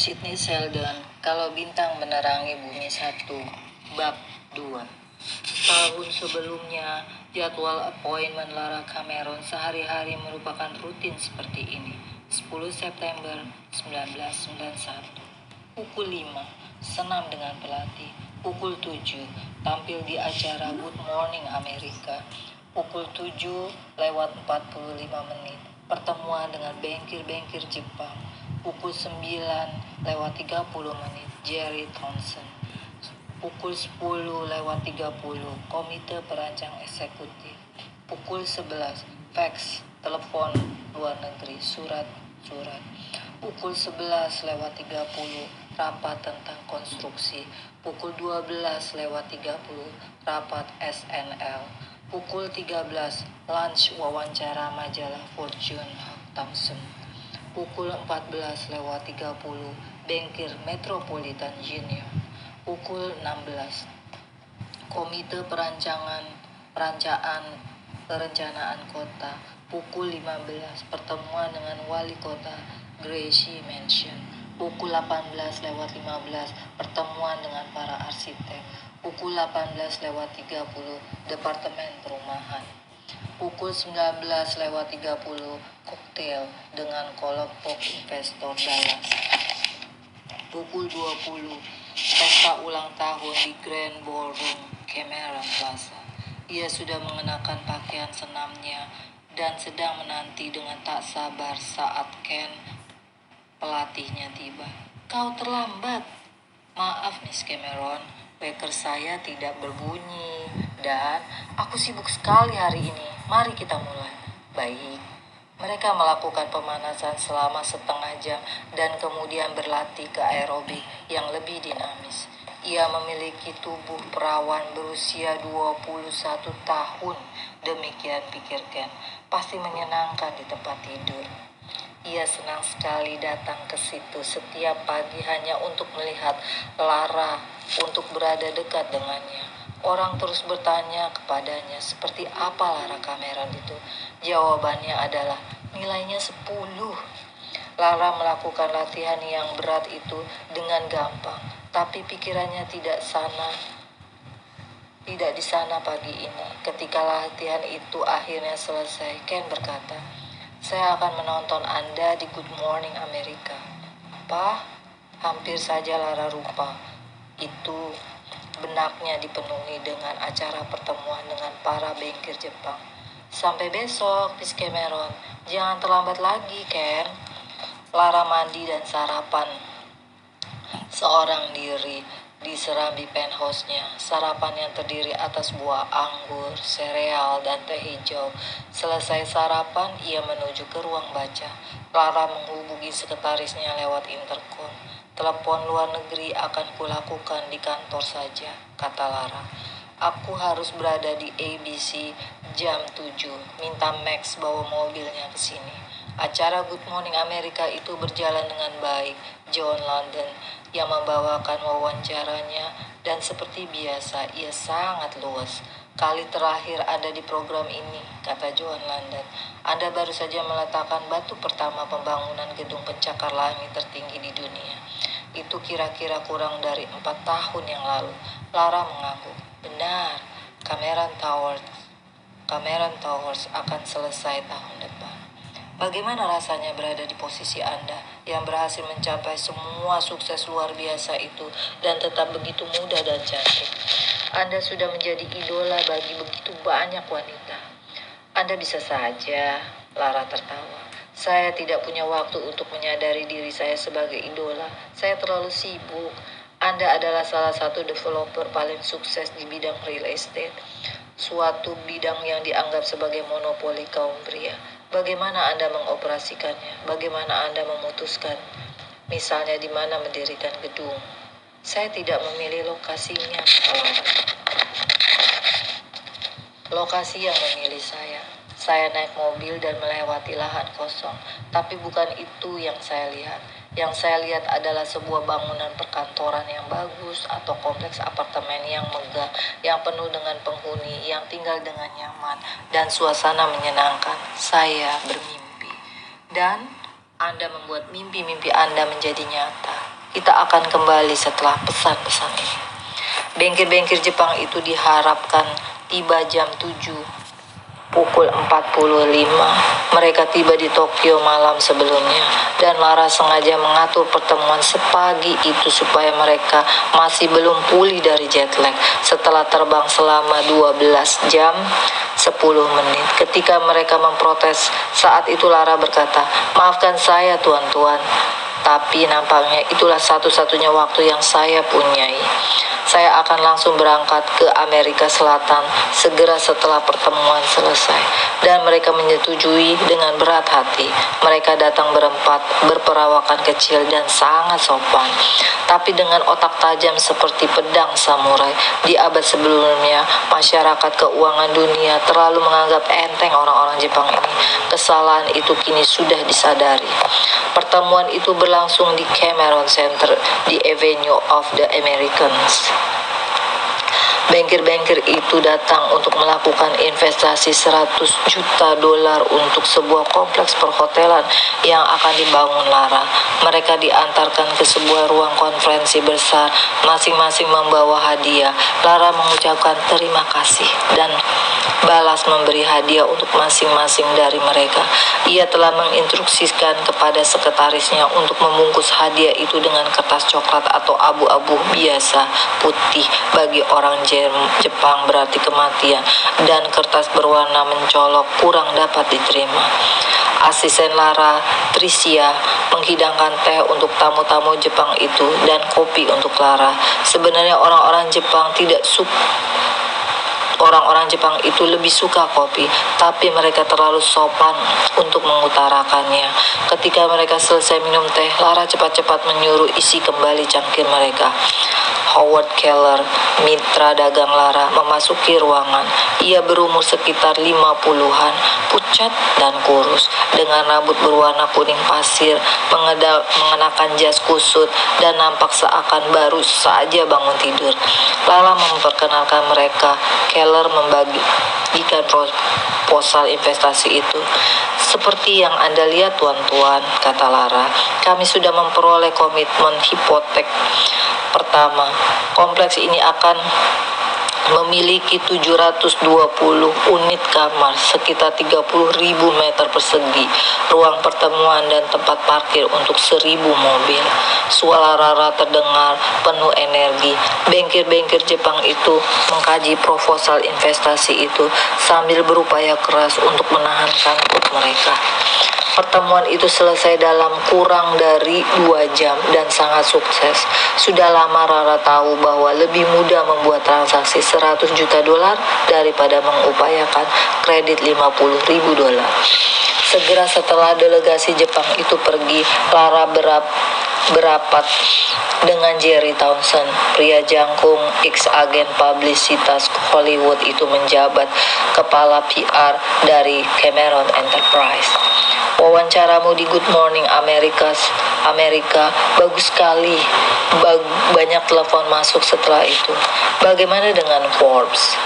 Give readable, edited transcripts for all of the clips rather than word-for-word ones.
Sidney Sheldon, Kalau Bintang Menerangi Bumi 1, Bab 2. Tahun sebelumnya, jadwal appointment Lara Cameron sehari-hari merupakan rutin seperti ini. 10 September 1991. Pukul 5, senam dengan pelatih. Pukul 7, tampil di acara Good Morning America. Pukul 7:45, pertemuan dengan bankir-bankir Jepang. Pukul 9:30, Jerry Thompson. Pukul 10:30, Komite Perancang Eksekutif. Pukul 11, fax, telepon luar negeri, surat. Pukul 11:30, rapat tentang konstruksi. Pukul 12:30, rapat SNL. Pukul 13, lunch wawancara majalah Fortune Thompson. Pukul 14:30, bankir Metropolitan Junior. Pukul 16, Komite Perencanaan Kota. Pukul 15, pertemuan dengan Wali Kota Gracie Mansion. Pukul 18:15, pertemuan dengan para arsitek. Pukul 18:30, Departemen Perumahan. Pukul 19:30, koktail dengan kelompok investor Dallas. Pukul 20, pesta ulang tahun di Grand Ballroom Cameron Plaza. Ia sudah mengenakan pakaian senamnya dan sedang menanti dengan tak sabar saat Ken, pelatihnya, tiba. "Kau terlambat." "Maaf, Miss Cameron, wecker saya tidak berbunyi dan aku sibuk sekali hari ini. Mari kita mulai." "Baik." Mereka melakukan pemanasan selama setengah jam dan kemudian berlatih ke aerobik yang lebih dinamis. Ia memiliki tubuh perawan berusia 21 tahun, demikian pikir Ken. Pasti menyenangkan di tempat tidur. Ia senang sekali datang ke situ setiap pagi hanya untuk melihat Lara, untuk berada dekat dengannya. Orang terus bertanya kepadanya seperti apa Lara Cameron itu. Jawabannya adalah nilainya 10. Lara melakukan latihan yang berat itu dengan gampang, tapi pikirannya tidak di sana pagi ini. Ketika latihan itu akhirnya selesai, Ken berkata, "Saya akan menonton Anda di Good Morning America." "Apa?" Hampir saja Lara lupa. Itu benaknya dipenuhi dengan acara pertemuan dengan para bankir Jepang. "Sampai besok, Miss Cameron. Jangan terlambat lagi, Ken." Lara mandi dan sarapan seorang diri di serambi penthouse-nya. Sarapan yang terdiri atas buah anggur, sereal, dan teh hijau. Selesai sarapan, ia menuju ke ruang baca. Lara menghubungi sekretarisnya lewat intercom. "Telepon luar negeri akan kulakukan di kantor saja," kata Lara. "Aku harus berada di ABC jam 7. Minta Max bawa mobilnya ke sini." Acara Good Morning America itu berjalan dengan baik. John London yang membawakan wawancaranya, dan seperti biasa ia sangat luas. "Kali terakhir ada di program ini," kata John London, "Anda baru saja meletakkan batu pertama pembangunan gedung pencakar langit tertinggi di dunia. Itu kira-kira kurang dari 4 tahun yang lalu." Lara mengangguk. "Benar, Cameron Towers akan selesai tahun depan." "Bagaimana rasanya berada di posisi Anda yang berhasil mencapai semua sukses luar biasa itu dan tetap begitu muda dan cantik? Anda sudah menjadi idola bagi begitu banyak wanita." "Anda bisa saja," Lara tertawa. "Saya tidak punya waktu untuk menyadari diri saya sebagai idola. Saya terlalu sibuk. Anda adalah salah satu developer paling sukses di bidang real estate, suatu bidang yang dianggap sebagai monopoli kaum pria. Bagaimana Anda mengoperasikannya? Bagaimana Anda memutuskan, misalnya di mana mendirikan gedung?" "Saya tidak memilih lokasinya," kata Lara. "Lokasi yang memilih saya. Saya naik mobil dan melewati lahan kosong. Tapi bukan itu yang saya lihat. Yang saya lihat adalah sebuah bangunan perkantoran yang bagus atau kompleks apartemen yang megah, yang penuh dengan penghuni, yang tinggal dengan nyaman dan suasana menyenangkan. Saya bermimpi." "Dan Anda membuat mimpi-mimpi Anda menjadi nyata." Kita akan kembali setelah pesan-pesan ini. Bengkel-bengkel Jepang itu diharapkan tiba jam 7. Pukul 4.45, mereka tiba di Tokyo malam sebelumnya, dan Lara sengaja mengatur pertemuan sepagi itu supaya mereka masih belum pulih dari jet lag setelah terbang selama 12 jam 10 menit. Ketika mereka memprotes, saat itu Lara berkata, "Maafkan saya tuan-tuan, tapi nampaknya itulah satu-satunya waktu yang saya punyai. Saya akan langsung berangkat ke Amerika Selatan segera setelah pertemuan selesai." Dan mereka menyetujui dengan berat hati. Mereka datang berempat, berperawakan kecil dan sangat sopan, tapi dengan otak tajam seperti pedang samurai. Di abad sebelumnya, masyarakat keuangan dunia terlalu menganggap enteng orang-orang Jepang ini. Kesalahan itu kini sudah disadari. Pertemuan itu berlangsung di Cameron Center di Avenue of the Americans. Bankir-bankir itu datang untuk melakukan investasi 100 juta dolar untuk sebuah kompleks perhotelan yang akan dibangun Lara. Mereka diantarkan ke sebuah ruang konferensi besar, masing-masing membawa hadiah. Lara mengucapkan terima kasih dan balas memberi hadiah untuk masing-masing dari mereka. Ia telah menginstruksikan kepada sekretarisnya untuk membungkus hadiah itu dengan kertas coklat atau abu-abu biasa putih bagi orang Jepang berarti kematian, dan kertas berwarna mencolok kurang dapat diterima. Asisten Lara, Tricia, menghidangkan teh untuk tamu-tamu Jepang itu dan kopi untuk Lara. Sebenarnya orang-orang Jepang itu lebih suka kopi, tapi mereka terlalu sopan untuk mengutarakannya. Ketika mereka selesai minum teh, Lara cepat-cepat menyuruh isi kembali cangkir mereka. Howard Keller, mitra dagang Lara, memasuki ruangan. Ia berumur sekitar 50-an, pucat dan kurus, dengan rambut berwarna kuning pasir, mengenakan jas kusut, dan nampak seakan baru saja bangun tidur. Lara memperkenalkan mereka. Keller membagikan proposal investasi itu. "Seperti yang Anda lihat, tuan-tuan," kata Lara, "kami sudah memperoleh komitmen hipotek pertama. Kompleks ini akan memiliki 720 unit kamar, sekitar 30.000 meter persegi, ruang pertemuan dan tempat parkir untuk 1.000 mobil." Suara Lara terdengar penuh energi. Bankir-bankir Jepang itu mengkaji proposal investasi itu sambil berupaya keras untuk menahan kantuk mereka. Pertemuan itu selesai dalam kurang dari 2 jam dan sangat sukses. Sudah lama Lara tahu bahwa lebih mudah membuat transaksi 100 juta dolar daripada mengupayakan kredit 50.000 dolar. Segera setelah delegasi Jepang itu pergi, Lara berapat dengan Jerry Townsend, pria jangkung ex-agen publisitas Hollywood itu menjabat kepala PR dari Cameron Enterprise. "Wawancaramu di Good Morning Amerika, bagus sekali." Banyak telepon masuk setelah itu. "Bagaimana dengan Forbes?"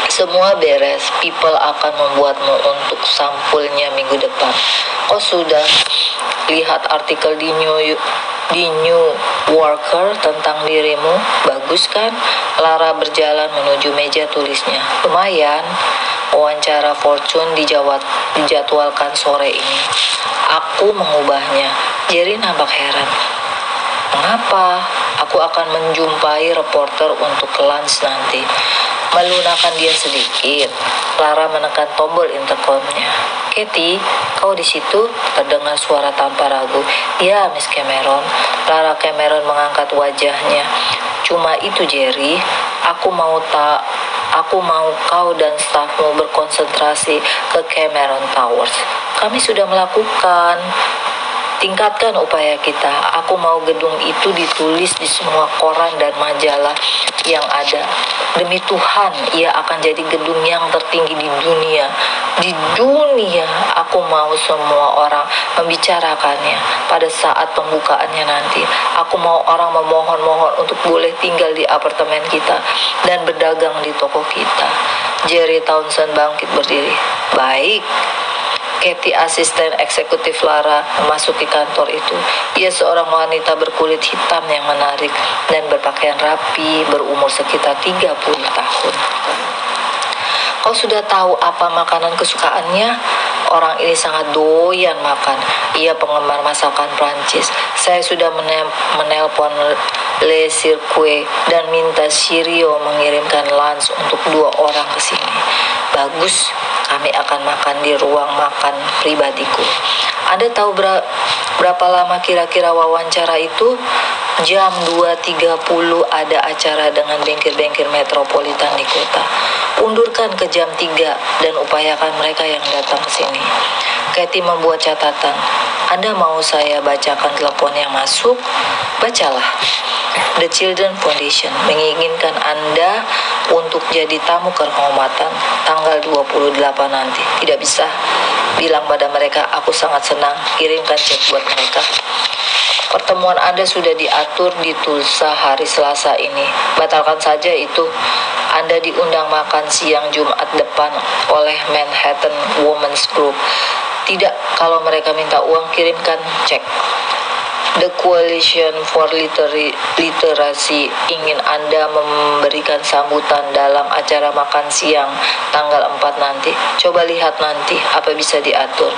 "Semua beres. People akan membuatmu untuk sampulnya minggu depan." "Kau sudah lihat artikel di New Yorker tentang dirimu? Bagus kan?" Lara berjalan menuju meja tulisnya. "Lumayan." "Wawancara Fortune dijadwalkan sore ini." "Aku mengubahnya." Jerry nampak heran. "Mengapa?" "Aku akan menjumpai reporter untuk lunch nanti." Melunakkan dia sedikit, Lara menekan tombol intercomnya. "Kathy, kau di situ?" terdengar suara tanpa ragu. "Ya, Miss Cameron." Lara Cameron mengangkat wajahnya. "Cuma itu, Jerry. Aku mau kau dan stafmu berkonsentrasi ke Cameron Towers. Kami sudah melakukan. Tingkatkan upaya kita. Aku mau gedung itu ditulis di semua koran dan majalah yang ada. Demi Tuhan, ia akan jadi gedung yang tertinggi di dunia. Di dunia, aku mau semua orang membicarakannya pada saat pembukaannya nanti. Aku mau orang memohon-mohon untuk boleh tinggal di apartemen kita dan berdagang di toko kita." Jerry Townsend bangkit berdiri. "Baik, Katie, asisten eksekutif Lara, memasuki kantor itu. Ia seorang wanita berkulit hitam yang menarik dan berpakaian rapi, berumur sekitar 30 tahun. Kau sudah tahu apa makanan kesukaannya? Orang ini sangat doyan makan. Ia penggemar masakan Prancis. Saya sudah menelpon Le Circuit dan minta Sirio mengirimkan lunch untuk 2 orang ke sini. Bagus, kami akan makan di ruang makan pribadiku. Anda tahu berapa lama kira-kira wawancara itu? Jam 2.30 ada acara dengan bengkel-bengkel metropolitan di kota. Undurkan ke jam 3 dan upayakan mereka yang datang ke sini. Katie membuat catatan. Anda mau saya bacakan telepon yang masuk? Bacalah. The Children Foundation menginginkan Anda untuk jadi tamu kehormatan tanggal 28 nanti. Tidak bisa. Bilang pada mereka, aku sangat senang. Kirimkan cek buat mereka. Pertemuan Anda sudah diatur di Tulsa hari Selasa ini. Batalkan saja itu. Anda diundang makan siang Jumat depan oleh Manhattan Women's Group. Tidak, kalau mereka minta uang, kirimkan cek. The Coalition for Literacy ingin Anda memberikan sambutan dalam acara makan siang tanggal 4 nanti. Coba lihat nanti apa bisa diatur.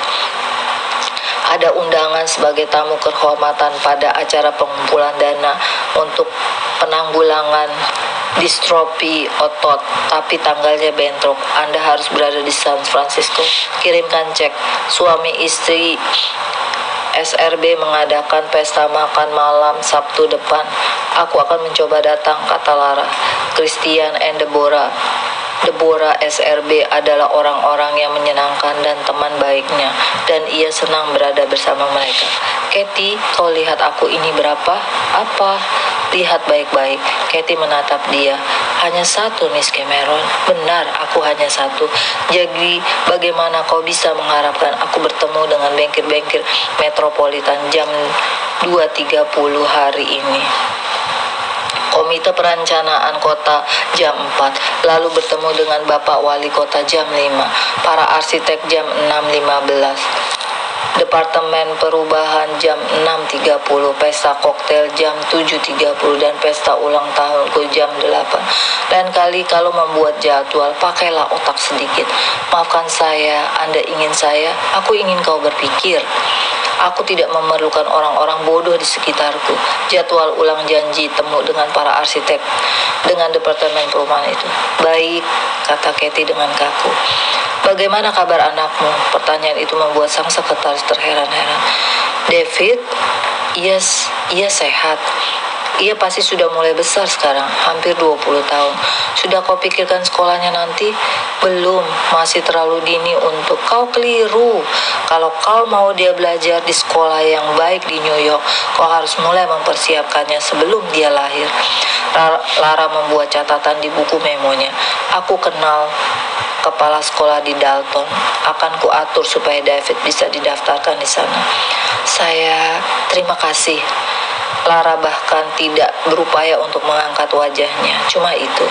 Ada undangan sebagai tamu kehormatan pada acara pengumpulan dana untuk penanggulangan distrofi otot, tapi tanggalnya bentrok. Anda harus berada di San Francisco. Kirimkan cek. Suami istri SRB mengadakan pesta makan malam Sabtu depan. Aku akan mencoba datang, kata Lara. Christian and Deborah SRB adalah orang-orang yang menyenangkan dan teman baiknya, dan ia senang berada bersama mereka. Katie, kau lihat aku ini berapa? Apa? Lihat baik-baik. Katie menatap dia. Hanya satu, Miss Cameron. Benar, aku hanya satu. Jadi, bagaimana kau bisa mengharapkan aku bertemu dengan bengkel-bengkel metropolitan jam 2.30 hari ini? Komite Perencanaan Kota jam 4, lalu bertemu dengan Bapak Wali Kota jam 5, para arsitek jam 6.15, Departemen Perubahan jam 6.30, pesta koktail jam 7.30, dan pesta ulang tahunku jam 8. Lain kali kalau membuat jadwal, pakailah otak sedikit. Maafkan saya, Anda ingin saya, aku ingin kau berpikir. Aku tidak memerlukan orang-orang bodoh di sekitarku. Jadwal ulang janji temu dengan para arsitek dengan departemen perumahan itu. Baik, kata Katie dengan kaku. Bagaimana kabar anakmu? Pertanyaan itu membuat sang sekretaris terheran-heran. David? Yes, ia sehat. Ia pasti sudah mulai besar sekarang, hampir 20 tahun. Sudah kau pikirkan sekolahnya nanti? Belum, masih terlalu dini untuk. Kau keliru. Kalau kau mau dia belajar di sekolah yang baik di New York, kau harus mulai mempersiapkannya sebelum dia lahir. Lara membuat catatan di buku memonya. Aku kenal kepala sekolah di Dalton. Akan kuatur supaya David bisa didaftarkan di sana. Terima kasih. Lara bahkan tidak berupaya untuk mengangkat wajahnya. Cuma itu.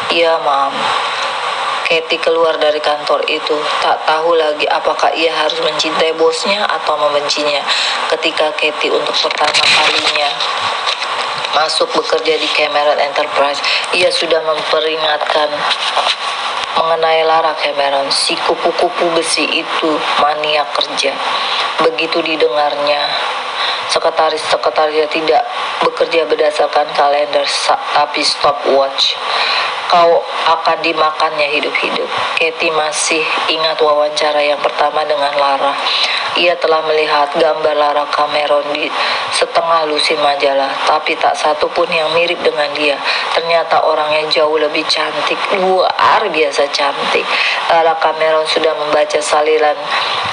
Iya, Mam. Katie keluar dari kantor itu, tak tahu lagi apakah ia harus mencintai bosnya atau membencinya. Ketika Katie untuk pertama kalinya masuk bekerja di Cameron Enterprise, ia sudah memperingatkan mengenai Lara Cameron. Si kupu-kupu besi itu maniak kerja. Begitu didengarnya, sekretaris-sekretariat tidak bekerja berdasarkan kalender tapi stopwatch. Kau akan dimakannya hidup-hidup. Katie masih ingat wawancara yang pertama dengan Lara. Ia telah melihat gambar Lara Cameron di setengah lusin majalah, tapi tak satu pun yang mirip dengan dia. Ternyata orangnya jauh lebih cantik, luar biasa cantik. Lara Cameron sudah membaca salinan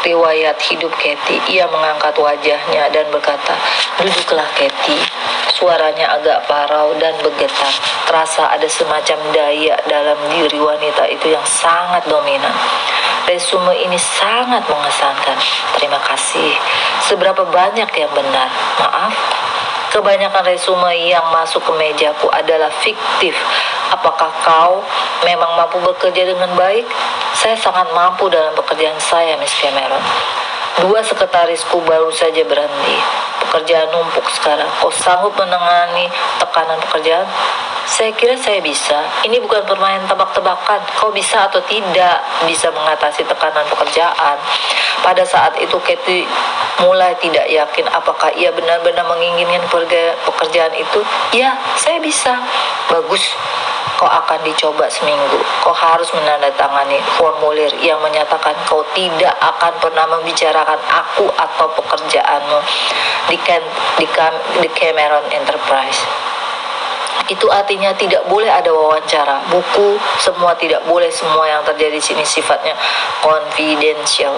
riwayat hidup Katie. Ia mengangkat wajahnya dan berkata, "Duduklah, Katie." Suaranya agak parau dan bergetar. Terasa ada semacam daya dalam diri wanita itu yang sangat dominan. Resume ini sangat mengesankan. Terima kasih. Seberapa banyak yang benar? Maaf. Kebanyakan resume yang masuk ke mejaku adalah fiktif. Apakah kau memang mampu bekerja dengan baik? Saya sangat mampu dalam pekerjaan saya, Miss Cameron. 2 sekretarisku baru saja berhenti. Pekerjaan numpuk sekarang. Kau sanggup menangani tekanan pekerjaan? Saya kira saya bisa. Ini bukan permainan tebak-tebakan. Kau bisa atau tidak bisa mengatasi tekanan pekerjaan. Pada saat itu Kathy mulai tidak yakin apakah ia benar-benar menginginkan pekerjaan itu. Ya, saya bisa. Bagus. Kau akan dicoba seminggu. Kau harus menandatangani formulir yang menyatakan kau tidak akan pernah membicarakan aku atau pekerjaanmu di Cameron Enterprise. Itu artinya tidak boleh ada wawancara, buku, semua tidak boleh. Semua yang terjadi di sini sifatnya confidential.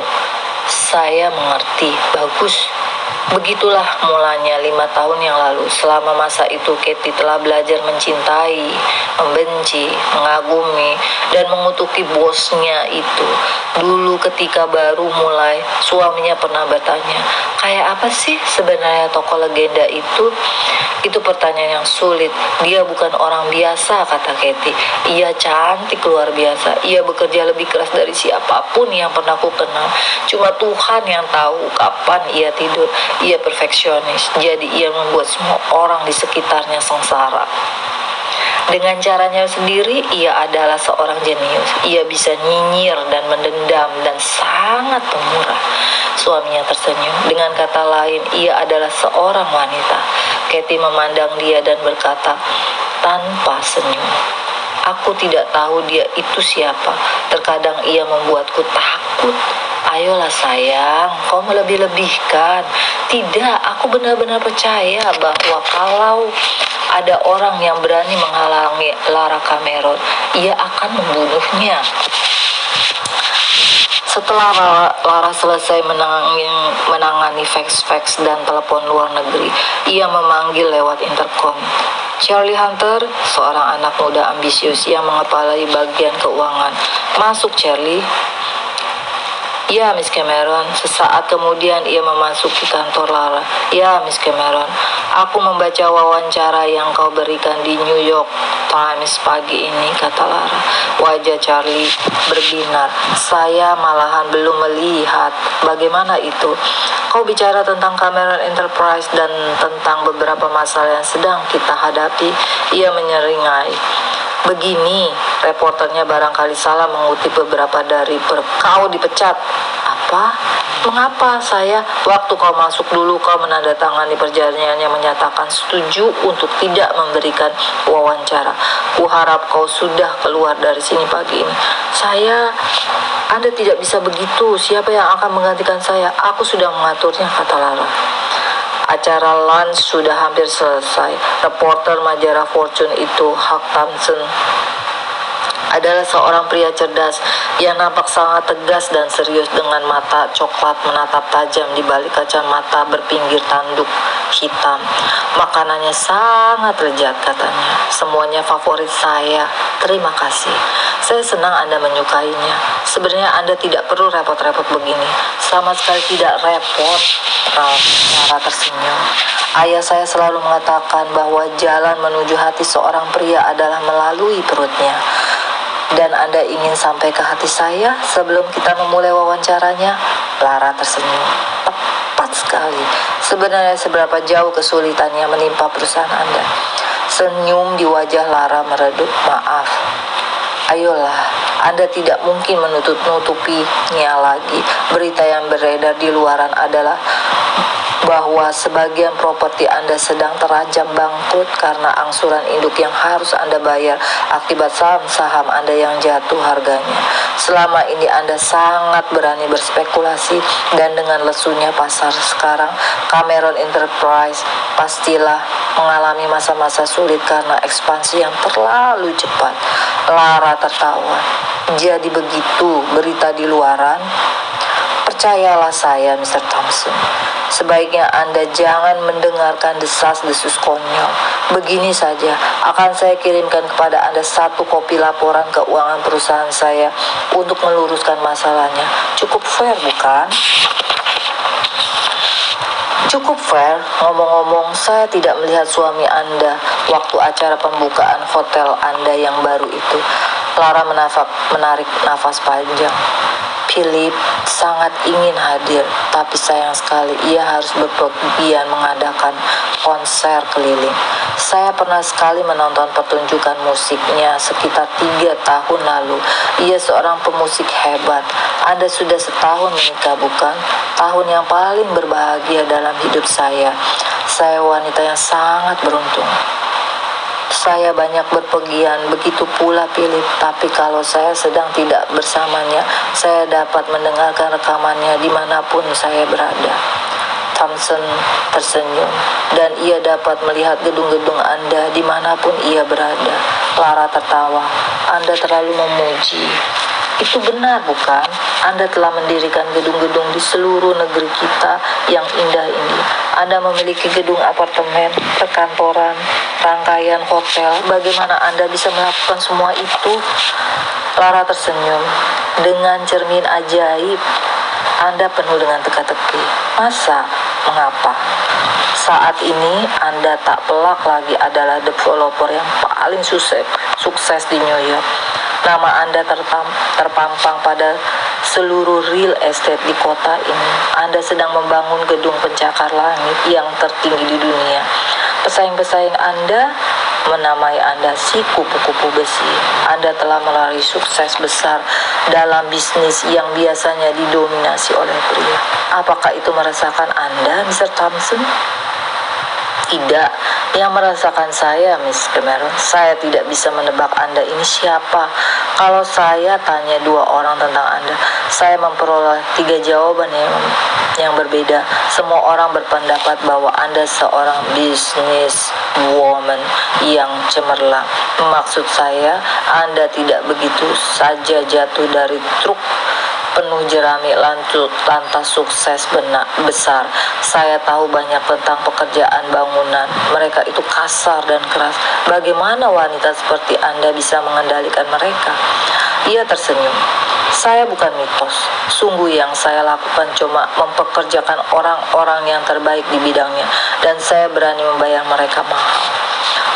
Saya mengerti. Bagus. Begitulah mulanya 5 tahun yang lalu. Selama masa itu Kathy telah belajar mencintai, membenci, mengagumi, dan mengutuki bosnya itu. Dulu ketika baru mulai, suaminya pernah bertanya, kayak apa sih sebenarnya tokoh legenda itu? Itu pertanyaan yang sulit. Dia bukan orang biasa, kata Kathy. Ia cantik luar biasa. Ia bekerja lebih keras dari siapapun yang pernah ku kenal. Cuma Tuhan yang tahu kapan ia tidur. Ia perfeksionis, jadi ia membuat semua orang di sekitarnya sengsara. Dengan caranya sendiri, ia adalah seorang jenius. Ia bisa nyinyir dan mendendam dan sangat pemurah. Suaminya tersenyum. Dengan kata lain, ia adalah seorang wanita. Kathy memandang dia dan berkata, tanpa senyum, aku tidak tahu dia itu siapa. Terkadang ia membuatku takut. Ayolah sayang, kau melebih-lebihkan. Tidak, aku benar-benar percaya bahwa kalau ada orang yang berani menghalangi Lara Cameron, ia akan membunuhnya. Setelah Lara selesai menangani fax dan telepon luar negeri, ia memanggil lewat intercom. Charlie Hunter, seorang anak muda ambisius yang mengepalai bagian keuangan. Masuk, Charlie. Ya, Miss Cameron. Sesaat kemudian ia memasuki kantor Lara. Ya, Miss Cameron. Aku membaca wawancara yang kau berikan di New York Times pagi ini, kata Lara. Wajah Charlie berbinar. Saya malahan belum melihat. Bagaimana itu? Kau bicara tentang Cameron Enterprise dan tentang beberapa masalah yang sedang kita hadapi. Ia menyeringai. Begini, reporternya barangkali salah mengutip beberapa dari kau dipecat. Apa? Mengapa saya? Waktu kau masuk dulu kau menandatangani perjanjian yang menyatakan setuju untuk tidak memberikan wawancara. Kuharap kau sudah keluar dari sini pagi ini. Anda tidak bisa begitu. Siapa yang akan menggantikan saya? Aku sudah mengaturnya, kata Lara. Acara lunch sudah hampir selesai. Reporter majalah Fortune itu, Huck Thompson, adalah seorang pria cerdas yang nampak sangat tegas dan serius dengan mata coklat menatap tajam di balik kacamata berpinggir tanduk hitam. Makanannya sangat lezat, katanya. Semuanya favorit saya. Terima kasih. Saya senang Anda menyukainya. Sebenarnya Anda tidak perlu repot-repot begini. Sama sekali tidak repot. Lara tersenyum. Ayah saya selalu mengatakan bahwa jalan menuju hati seorang pria adalah melalui perutnya. Dan Anda ingin sampai ke hati saya sebelum kita memulai wawancaranya? Lara tersenyum. Tepat sekali. Sebenarnya seberapa jauh kesulitan yang menimpa perusahaan Anda? Senyum di wajah Lara meredup. Maaf. Ayolah, Anda tidak mungkin menutup-nutupinya lagi. Berita yang beredar di luaran adalah bahwa sebagian properti Anda sedang terancam bangkrut karena angsuran induk yang harus Anda bayar akibat saham-saham Anda yang jatuh harganya. Selama ini Anda sangat berani berspekulasi dan dengan lesunya pasar sekarang, Cameron Enterprise pastilah mengalami masa-masa sulit karena ekspansi yang terlalu cepat. Lara tertawa. Jadi begitu berita di luaran? Percayalah saya, Mr. Thompson. Sebaiknya Anda jangan mendengarkan desas-desus konyol. Begini saja, akan saya kirimkan kepada Anda 1 kopi laporan keuangan perusahaan saya untuk meluruskan masalahnya. Cukup fair, bukan? Cukup fair, ngomong-ngomong, saya tidak melihat suami Anda waktu acara pembukaan hotel Anda yang baru itu. Lara menarik nafas panjang. Philip sangat ingin hadir, tapi sayang sekali ia harus bepergian mengadakan konser keliling. Saya pernah sekali menonton pertunjukan musiknya sekitar 3 tahun lalu. Ia seorang pemusik hebat. Anda sudah setahun menikah, bukan? Tahun yang paling berbahagia dalam hidup saya. Saya wanita yang sangat beruntung. Saya banyak berpergian, begitu pula Philip. Tapi kalau saya sedang tidak bersamanya, saya dapat mendengarkan rekamannya dimanapun saya berada. Thompson tersenyum, dan ia dapat melihat gedung-gedung Anda dimanapun ia berada. Lara tertawa. Anda terlalu memuji. Itu benar, bukan? Anda telah mendirikan gedung-gedung di seluruh negeri kita yang indah ini. Anda memiliki gedung apartemen, perkantoran, rangkaian hotel. Bagaimana Anda bisa melakukan semua itu? Lara tersenyum. Dengan cermin ajaib. Anda penuh dengan teka-teki. Masa? Mengapa? Saat ini Anda tak pelak lagi adalah developer yang paling sukses di New York. Nama Anda terpampang pada seluruh real estate di kota ini. Anda sedang membangun gedung pencakar langit yang tertinggi di dunia. Pesaing-pesaing Anda menamai Anda si kupu-kupu besi. Anda telah meraih sukses besar dalam bisnis yang biasanya didominasi oleh pria. Apakah itu merasakan Anda, Mr. Thompson? Tidak, yang merasakan saya, Miss Cameron. Saya tidak bisa menebak Anda ini siapa. Kalau saya tanya 2 orang tentang Anda, saya memperoleh 3 jawaban yang berbeda. Semua orang berpendapat bahwa Anda seorang business woman yang cemerlang. Maksud saya, Anda tidak begitu saja jatuh dari truk penuh jerami lantas sukses besar. Saya tahu banyak tentang pekerjaan bangunan. Mereka itu kasar dan keras. Bagaimana wanita seperti Anda bisa mengendalikan mereka? Ia tersenyum. Saya bukan mitos. Sungguh yang saya lakukan cuma mempekerjakan orang-orang yang terbaik di bidangnya, dan saya berani membayar mereka mahal.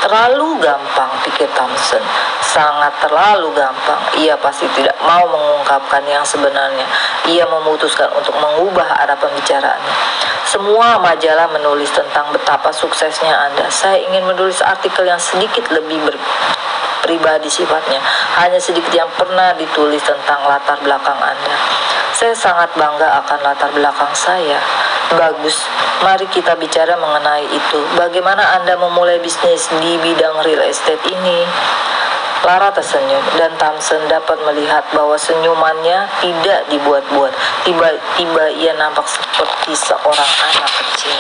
Terlalu gampang, pikir Thompson. Sangat terlalu gampang. Ia pasti tidak mau mengungkapkan yang sebenarnya. Ia memutuskan untuk mengubah arah pembicaraannya. Semua majalah menulis tentang betapa suksesnya Anda. Saya ingin menulis artikel yang sedikit lebih pribadi sifatnya. Hanya sedikit yang pernah ditulis tentang latar belakang Anda. Saya sangat bangga akan latar belakang saya. Bagus, mari kita bicara mengenai itu. Bagaimana Anda memulai bisnis di bidang real estate ini? Lara tersenyum, dan Thompson dapat melihat bahwa senyumannya tidak dibuat-buat. Tiba-tiba ia nampak seperti seorang anak kecil.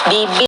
Bibit